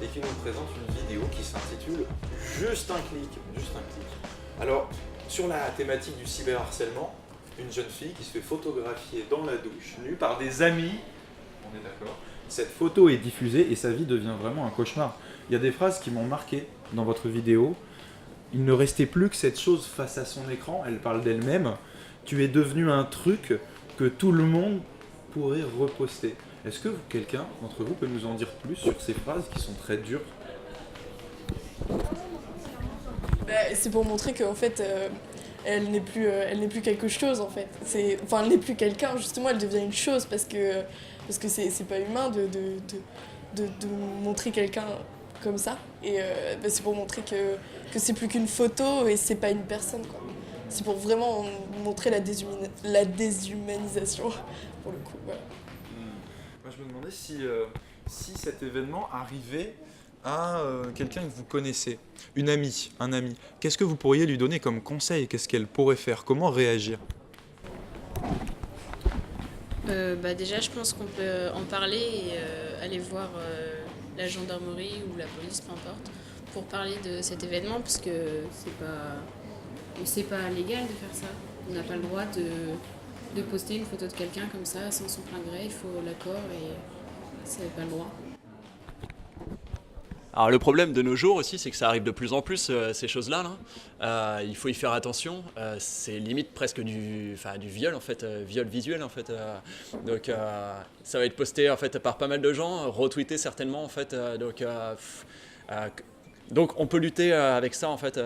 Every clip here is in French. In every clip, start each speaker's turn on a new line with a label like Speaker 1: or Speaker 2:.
Speaker 1: et qui nous présente une vidéo qui s'intitule Juste un clic. Juste un clic. Alors, sur la thématique du cyberharcèlement, une jeune fille qui se fait photographier dans la douche, nue par des amis, on est d'accord. Cette photo est diffusée et sa vie devient vraiment un cauchemar. Il y a des phrases qui m'ont marqué dans votre vidéo. Il ne restait plus que cette chose face à son écran, elle parle d'elle-même. Tu es devenu un truc que tout le monde pourrait reposter. Est-ce que quelqu'un d'entre vous peut nous en dire plus sur ces phrases qui sont très dures?
Speaker 2: C'est pour montrer qu'en fait, elle n'est plus quelque chose en fait. Enfin, elle n'est plus quelqu'un, justement, elle devient une chose parce que c'est pas humain de montrer quelqu'un comme ça. Et c'est pour montrer que c'est plus qu'une photo et c'est pas une personne, quoi. C'est pour vraiment montrer la déshumanisation, pour le coup. Voilà.
Speaker 1: Moi, je me demandais si cet événement arrivait à quelqu'un que vous connaissez, une amie, un ami. Qu'est-ce que vous pourriez lui donner comme conseil? Qu'est-ce qu'elle pourrait faire? Comment réagir?
Speaker 3: Déjà, je pense qu'on peut en parler et aller voir la gendarmerie ou la police, peu importe, pour parler de cet événement, parce que c'est pas légal de faire ça. On n'a pas le droit de poster une photo de quelqu'un comme ça sans son plein gré. Il faut l'accord et c'est pas le droit.
Speaker 4: Alors le problème de nos jours aussi, c'est que ça arrive de plus en plus, ces choses-là. Là. Il faut y faire attention. C'est limite presque du viol en fait, viol visuel en fait. Donc ça va être posté en fait par pas mal de gens, retweeté certainement en fait. Donc on peut lutter avec ça en fait,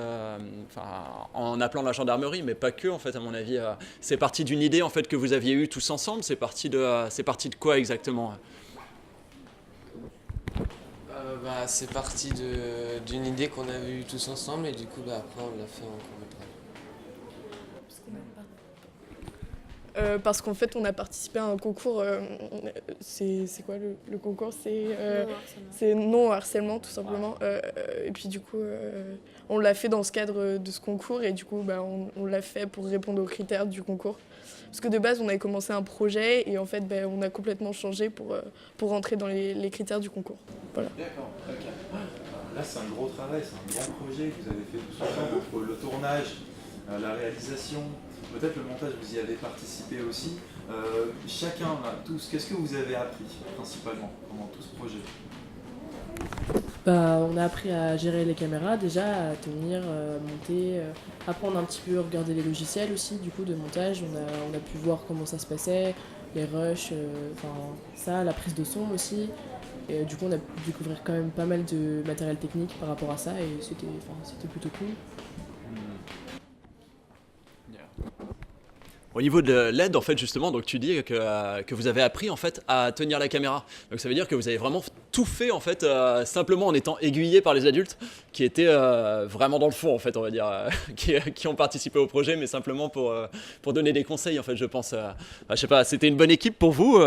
Speaker 4: en appelant la gendarmerie, mais pas que en fait à mon avis. C'est parti d'une idée en fait que vous aviez eue tous ensemble. C'est parti de quoi exactement?
Speaker 5: C'est parti d'une idée qu'on avait eue tous ensemble et du coup après on l'a fait en court-métrage.
Speaker 2: Parce qu'en fait, on a participé à un concours. C'est quoi le concours? C'est non-harcèlement, tout simplement. Et puis du coup, on l'a fait dans ce cadre de ce concours et du coup, on l'a fait pour répondre aux critères du concours. Parce que de base, on avait commencé un projet et en fait, on a complètement changé pour rentrer dans les critères du concours. Voilà.
Speaker 1: D'accord, ok. Là, c'est un gros travail, c'est un grand projet que vous avez fait tous ensemble, entre le tournage, la réalisation, peut-être le montage, vous y avez participé aussi. Chacun, là, tous, qu'est-ce que vous avez appris principalement pendant tout ce projet?
Speaker 6: On a appris à gérer les caméras déjà, à tenir, monter, apprendre un petit peu, regarder les logiciels aussi du coup de montage. On a pu voir comment ça se passait, les rushs, la prise de son aussi. Et du coup on a pu découvrir quand même pas mal de matériel technique par rapport à ça et c'était plutôt cool.
Speaker 4: Au niveau de l'aide, en fait, justement, donc tu dis que vous avez appris en fait à tenir la caméra. Donc ça veut dire que vous avez vraiment tout fait en fait, simplement en étant aiguillé par les adultes qui étaient vraiment dans le fond en fait, on va dire, qui ont participé au projet, mais simplement pour donner des conseils en fait, je pense. Je sais pas, c'était une bonne équipe pour vous,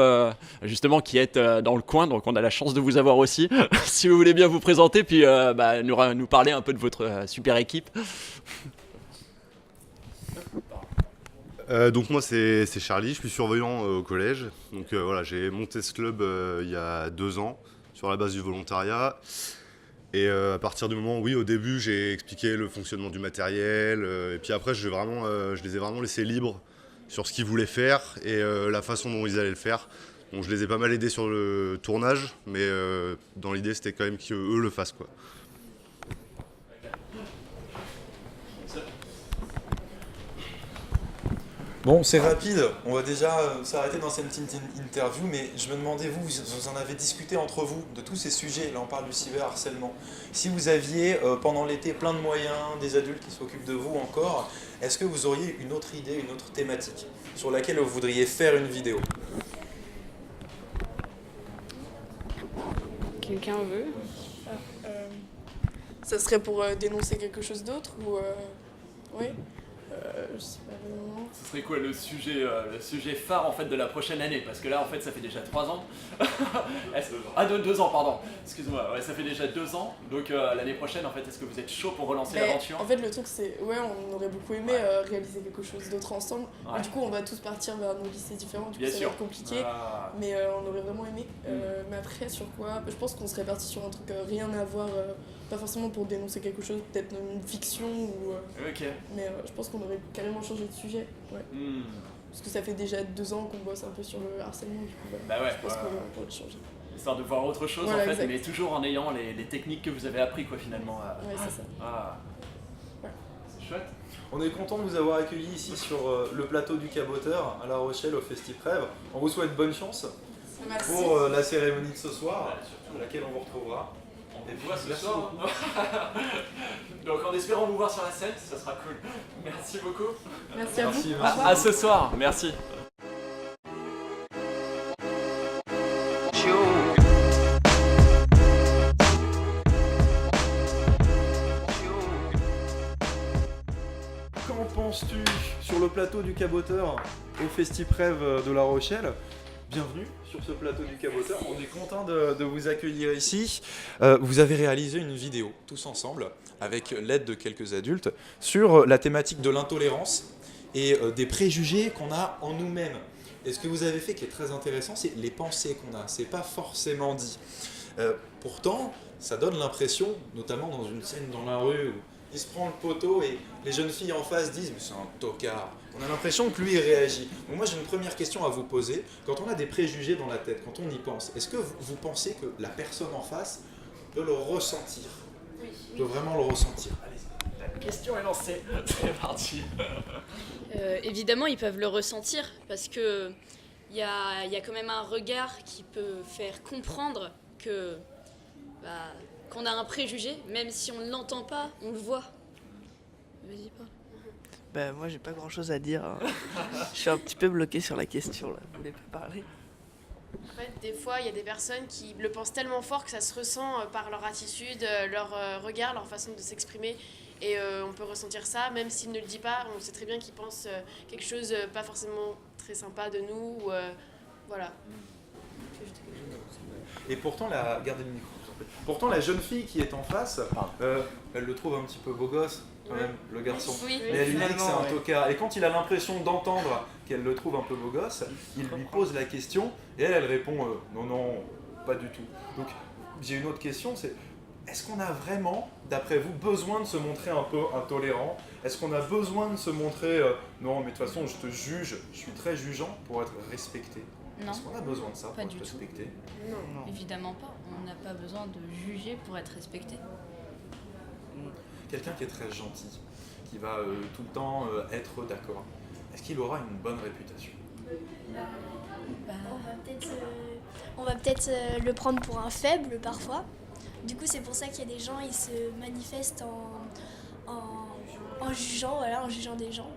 Speaker 4: justement, qui êtes dans le coin, donc on a la chance de vous avoir aussi. Si vous voulez bien vous présenter, puis nous parler un peu de votre super équipe.
Speaker 7: Donc moi c'est Charlie, je suis surveillant au collège. Donc voilà, j'ai monté ce club il y a 2 ans sur la base du volontariat. Et à partir du moment où, oui, au début j'ai expliqué le fonctionnement du matériel. Et puis après je les ai vraiment laissés libres sur ce qu'ils voulaient faire et la façon dont ils allaient le faire. Donc je les ai pas mal aidés sur le tournage, mais dans l'idée c'était quand même qu'eux le fassent, quoi.
Speaker 1: Bon, c'est rapide, on va déjà s'arrêter dans cette interview, mais je me demandais, vous en avez discuté entre vous de tous ces sujets, là on parle du cyberharcèlement. Si vous aviez pendant l'été plein de moyens, des adultes qui s'occupent de vous encore, est-ce que vous auriez une autre idée, une autre thématique sur laquelle vous voudriez faire une vidéo?
Speaker 3: Quelqu'un veut?
Speaker 2: Ça serait pour dénoncer quelque chose d'autre ou oui. Je sais pas vraiment.
Speaker 4: Ce serait quoi le sujet phare en fait de la prochaine année? Parce que là en fait ça fait déjà 3 ans. Ah 2 ans pardon, excuse-moi, ouais, ça fait déjà 2 ans. Donc l'année prochaine en fait est-ce que vous êtes chaud pour relancer
Speaker 2: Mais
Speaker 4: l'aventure?
Speaker 2: en fait, le truc, c'est. Ouais, on aurait beaucoup aimé réaliser quelque chose d'autre ensemble.
Speaker 4: Ouais.
Speaker 2: Du coup, on va tous partir vers nos lycées différents, du coup,
Speaker 4: Bien
Speaker 2: ça
Speaker 4: sûr.
Speaker 2: va être compliqué.
Speaker 4: Ah.
Speaker 2: Mais on aurait vraiment aimé. Mais après, sur quoi? Je pense qu'on serait parti sur un truc rien à voir. Pas forcément pour dénoncer quelque chose, peut-être une fiction ou.
Speaker 4: Ok.
Speaker 2: Mais je pense qu'on aurait carrément changé de sujet. Ouais. Parce que ça fait déjà 2 ans qu'on bosse un peu sur le harcèlement, du coup.
Speaker 4: Bah ouais,
Speaker 2: je pense
Speaker 4: ouais.
Speaker 2: qu'on pourrait le changer.
Speaker 4: Histoire de voir autre chose
Speaker 2: Voilà,
Speaker 4: en fait,
Speaker 2: exact.
Speaker 4: mais toujours en ayant les techniques que vous avez appris quoi finalement.
Speaker 2: Ouais, c'est ça.
Speaker 4: Ah.
Speaker 2: Ouais.
Speaker 4: C'est chouette.
Speaker 1: On est content de vous avoir accueillis ici sur le plateau du Caboteur à La Rochelle au FestiPrève. On vous souhaite bonne chance
Speaker 2: Merci.
Speaker 1: pour la cérémonie de ce soir, à laquelle on vous retrouvera.
Speaker 4: On vous voit ce
Speaker 1: Merci
Speaker 4: soir. Donc en espérant vous voir sur la scène, ça sera cool. Merci beaucoup.
Speaker 2: Merci à vous.
Speaker 1: Merci,
Speaker 2: Au
Speaker 1: merci.
Speaker 2: revoir.
Speaker 4: À ce soir, merci.
Speaker 1: Qu'en penses-tu sur le plateau du Caboteur au FestiPrève de La Rochelle? Bienvenue sur ce plateau du Caboteur. On est content de vous accueillir ici. Vous avez réalisé une vidéo tous ensemble avec l'aide de quelques adultes sur la thématique de l'intolérance et des préjugés qu'on a en nous-mêmes. Et ce que vous avez fait qui est très intéressant, c'est les pensées qu'on a. C'est pas forcément dit. Pourtant, ça donne l'impression, notamment dans une scène dans la rue où il se prend le poteau et les jeunes filles en face disent « mais c'est un tocard ». On a l'impression que lui il réagit. Donc moi j'ai une première question à vous poser. Quand on a des préjugés dans la tête, quand on y pense, est-ce que vous pensez que la personne en face peut le ressentir? Peut vraiment le ressentir? Allez-y.
Speaker 4: La question est lancée. C'est parti.
Speaker 8: Évidemment, ils peuvent le ressentir parce que il y a quand même un regard qui peut faire comprendre que qu'on a un préjugé, même si on ne l'entend pas, on le voit. Vas-y, parle.
Speaker 9: Ben, moi, j'ai pas grand chose à dire. Hein. Je suis un petit peu bloqué sur la question là. Vous voulez pas parler?
Speaker 10: En fait, des fois, il y a des personnes qui le pensent tellement fort que ça se ressent par leur attitude, leur regard, leur façon de s'exprimer. Et on peut ressentir ça, même s'ils ne le disent pas. On sait très bien qu'ils pensent quelque chose pas forcément très sympa de nous. Ou, voilà.
Speaker 1: Et pourtant, gardez le micro. s'il vous plaît. Pourtant, la jeune fille qui est en face, elle le trouve un petit peu beau gosse, quand même, le garçon.
Speaker 8: Oui.
Speaker 1: Mais elle lui dit que c'est un
Speaker 9: ouais.
Speaker 1: tocard. Et quand il a l'impression d'entendre qu'elle le trouve un peu beau gosse, il lui pose la question et elle répond non, non, pas du tout. Donc, j'ai une autre question, c'est est-ce qu'on a vraiment, d'après vous, besoin de se montrer un peu intolérant? Est-ce qu'on a besoin de se montrer non, mais de toute façon, je te juge, je suis très jugeant pour être respecté?
Speaker 8: Non,
Speaker 1: Est-ce qu'on a besoin de ça
Speaker 8: pas
Speaker 1: pour
Speaker 8: du
Speaker 1: être
Speaker 8: tout.
Speaker 1: respecté?
Speaker 10: Non.
Speaker 8: Évidemment pas. On n'a pas besoin de juger pour être respecté.
Speaker 1: Quelqu'un qui est très gentil, qui va tout le temps être d'accord, est-ce qu'il aura une bonne réputation?
Speaker 11: On va peut-être le prendre pour un faible parfois. Du coup, c'est pour ça qu'il y a des gens, ils se manifestent en jugeant, voilà, en jugeant des gens.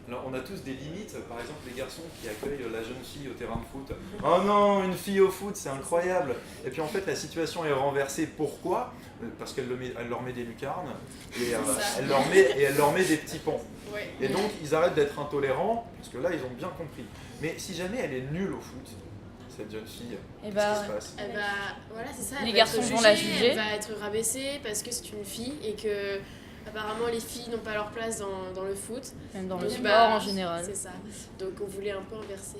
Speaker 1: Alors, on a tous des limites, par exemple les garçons qui accueillent la jeune fille au terrain de foot. Oh non, une fille au foot, c'est incroyable. Et puis en fait, la situation est renversée. Pourquoi? Parce qu'elle leur met des lucarnes et elle leur met des petits ponts.
Speaker 10: Ouais.
Speaker 1: Et donc, ils arrêtent d'être intolérants, parce que là, ils ont bien compris. Mais si jamais elle est nulle au foot, cette jeune fille,
Speaker 8: Eh
Speaker 1: qu'est-ce qui se passe?
Speaker 10: Voilà, c'est ça.
Speaker 8: Les
Speaker 10: elle va
Speaker 8: garçons
Speaker 10: être
Speaker 8: vont la
Speaker 10: jugée,
Speaker 8: juger.
Speaker 10: Elle va être rabaissée parce que c'est une fille et que apparemment les filles n'ont pas leur place dans le foot.
Speaker 8: Même dans le
Speaker 10: Donc,
Speaker 8: sport
Speaker 10: bah,
Speaker 8: en général.
Speaker 10: C'est ça. Donc on voulait un peu inverser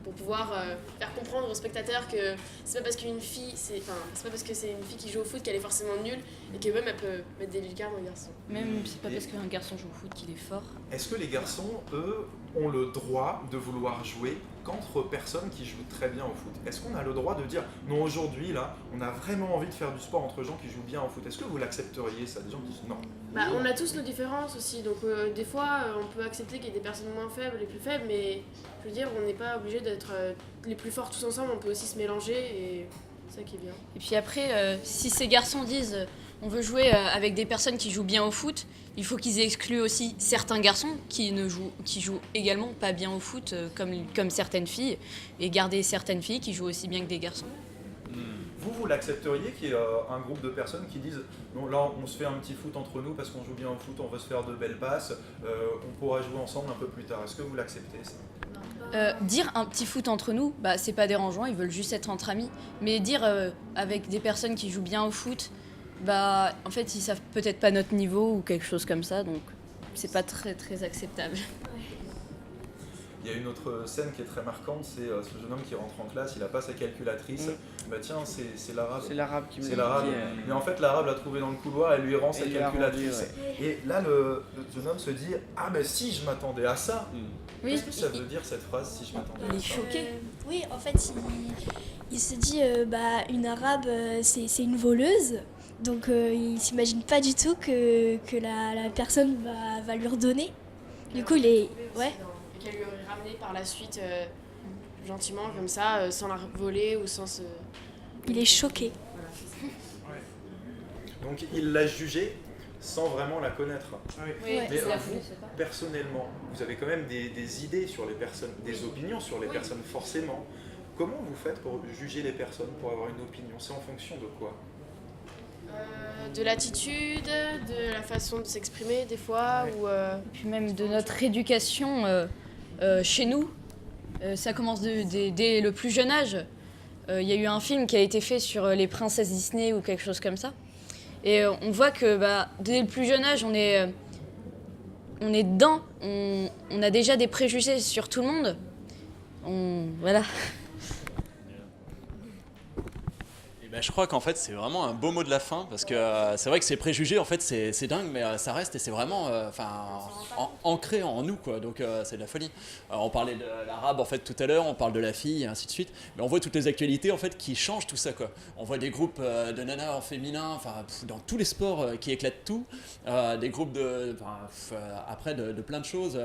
Speaker 10: pour pouvoir faire comprendre aux spectateurs que c'est pas parce qu'une fille, c'est pas parce que c'est une fille qui joue au foot qu'elle est forcément nulle et que même elle peut mettre des lucarnes aux garçons.
Speaker 8: Même c'est pas parce qu'un garçon joue au foot qu'il est fort.
Speaker 1: Est-ce que les garçons, eux, ont le droit de vouloir jouer contre personnes qui jouent très bien au foot? Est-ce qu'on a le droit de dire non, aujourd'hui, là, on a vraiment envie de faire du sport entre gens qui jouent bien au foot? Est-ce que vous l'accepteriez, ça? Des gens qui disent non.
Speaker 10: Bah, on a tous nos différences aussi, donc des fois on peut accepter qu'il y ait des personnes moins faibles et plus faibles, mais je veux dire, on n'est pas obligé d'être les plus forts tous ensemble, on peut aussi se mélanger et c'est ça qui est bien.
Speaker 8: Et puis après, si ces garçons disent on veut jouer avec des personnes qui jouent bien au foot, il faut qu'ils excluent aussi certains garçons qui jouent également pas bien au foot comme certaines filles, et garder certaines filles qui jouent aussi bien que des garçons.
Speaker 1: vous l'accepteriez qu'il y ait un groupe de personnes qui disent non, là on se fait un petit foot entre nous parce qu'on joue bien au foot, on veut se faire de belles passes, on pourra jouer ensemble un peu plus tard. Est-ce que vous l'acceptez ça?
Speaker 8: Dire un petit foot entre nous, bah, c'est pas dérangeant, ils veulent juste être entre amis. Mais dire avec des personnes qui jouent bien au foot, bah, en fait, ils savent peut-être pas notre niveau ou quelque chose comme ça, donc c'est pas très très acceptable.
Speaker 1: Il y a une autre scène qui est très marquante, c'est ce jeune homme qui rentre en classe, il n'a pas sa calculatrice. Bah tiens, c'est l'arabe.
Speaker 9: C'est l'arabe qui me
Speaker 1: C'est l'arabe. Mais en fait, l'arabe l'a trouvé dans le couloir et lui rend sa calculatrice. Et là, le jeune homme se dit ah mais si je m'attendais à ça.
Speaker 8: Oui.
Speaker 1: Qu'est-ce que ça veut dire cette phrase, si je m'attendais à ça?
Speaker 8: Il est choqué.
Speaker 11: Oui, en fait, il se dit bah, une arabe, c'est une voleuse. Donc il s'imagine pas du tout que la personne va lui redonner. Du coup, il est... Ouais.
Speaker 10: Et qu'elle lui aurait ramené par la suite, gentiment, comme ça, sans la voler ou sans se...
Speaker 11: Il est choqué.
Speaker 1: Donc il l'a jugée sans vraiment la connaître.
Speaker 10: Oui,
Speaker 1: Mais
Speaker 10: c'est la
Speaker 1: vous, personnellement, vous avez quand même des idées sur les personnes, des opinions sur les personnes forcément. Comment vous faites pour juger les personnes, pour avoir une opinion? C'est en fonction de quoi?
Speaker 10: De l'attitude, de la façon de s'exprimer des fois, ou
Speaker 8: puis même de notre éducation chez nous. Ça commence dès le plus jeune âge. Il y a eu un film qui a été fait sur les princesses Disney ou quelque chose comme ça. Et on voit que bah, dès le plus jeune âge, on est dedans. On a déjà des préjugés sur tout le monde. Voilà.
Speaker 4: Je crois qu'en fait c'est vraiment un beau mot de la fin parce que c'est vrai que ces préjugés en fait c'est dingue mais ça reste et c'est vraiment ancré en nous quoi, donc c'est de la folie. On parlait de l'arabe en fait tout à l'heure, on parle de la fille et ainsi de suite, mais on voit toutes les actualités en fait qui changent tout ça quoi. On voit des groupes de nanas en féminin, dans tous les sports qui éclatent tout, des groupes de plein de choses,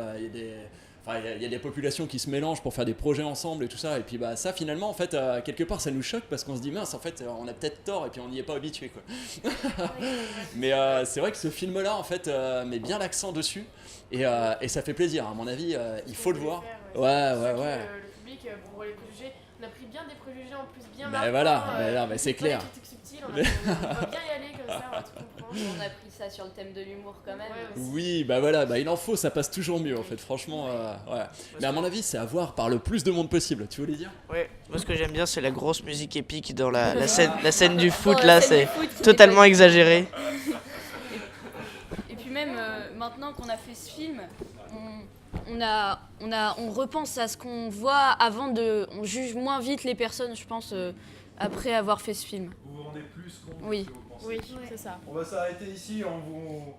Speaker 4: il y a des populations qui se mélangent pour faire des projets ensemble et tout ça, et puis bah ça finalement en fait quelque part ça nous choque parce qu'on se dit mince en fait on a peut-être tort et puis on n'y est pas habitué quoi. Mais c'est vrai que ce film là en fait met bien l'accent dessus et ça fait plaisir à mon avis, il faut le voir. Ouais.
Speaker 10: Le public pour les préjugés, on a pris bien des préjugés en plus bien marquants.
Speaker 4: Voilà, mais c'est clair.
Speaker 10: On va bien y aller comme ça, on va tout comprendre.
Speaker 8: On a pris ça sur le thème de l'humour quand même.
Speaker 4: Oui, il en faut, ça passe toujours mieux en fait, franchement. Ouais. Mais à mon avis, c'est à voir par le plus de monde possible, tu voulais dire?
Speaker 9: Ouais, moi ce que j'aime bien, c'est la grosse musique épique dans la scène du foot, là, c'est totalement exagéré.
Speaker 8: Et puis même maintenant qu'on a fait ce film, on repense à ce qu'on voit on juge moins vite les personnes, je pense, après avoir fait ce film.
Speaker 1: Vous vous rendez plus compte
Speaker 8: Oui.
Speaker 1: de ce que vous pensez.
Speaker 10: Oui, c'est ça.
Speaker 1: On va s'arrêter ici, on vous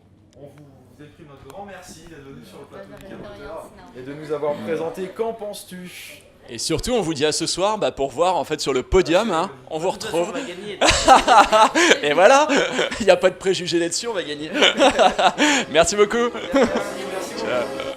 Speaker 1: écrit notre grand merci d'être venu sur le plateau du Caboteur et de nous avoir présenté Qu'en penses-tu?
Speaker 4: Et surtout, on vous dit à ce soir pour voir en fait sur le podium, on vous retrouve. Et voilà, il n'y a pas de préjugés là-dessus, on va gagner. Merci beaucoup.
Speaker 1: Merci beaucoup.
Speaker 4: Ciao.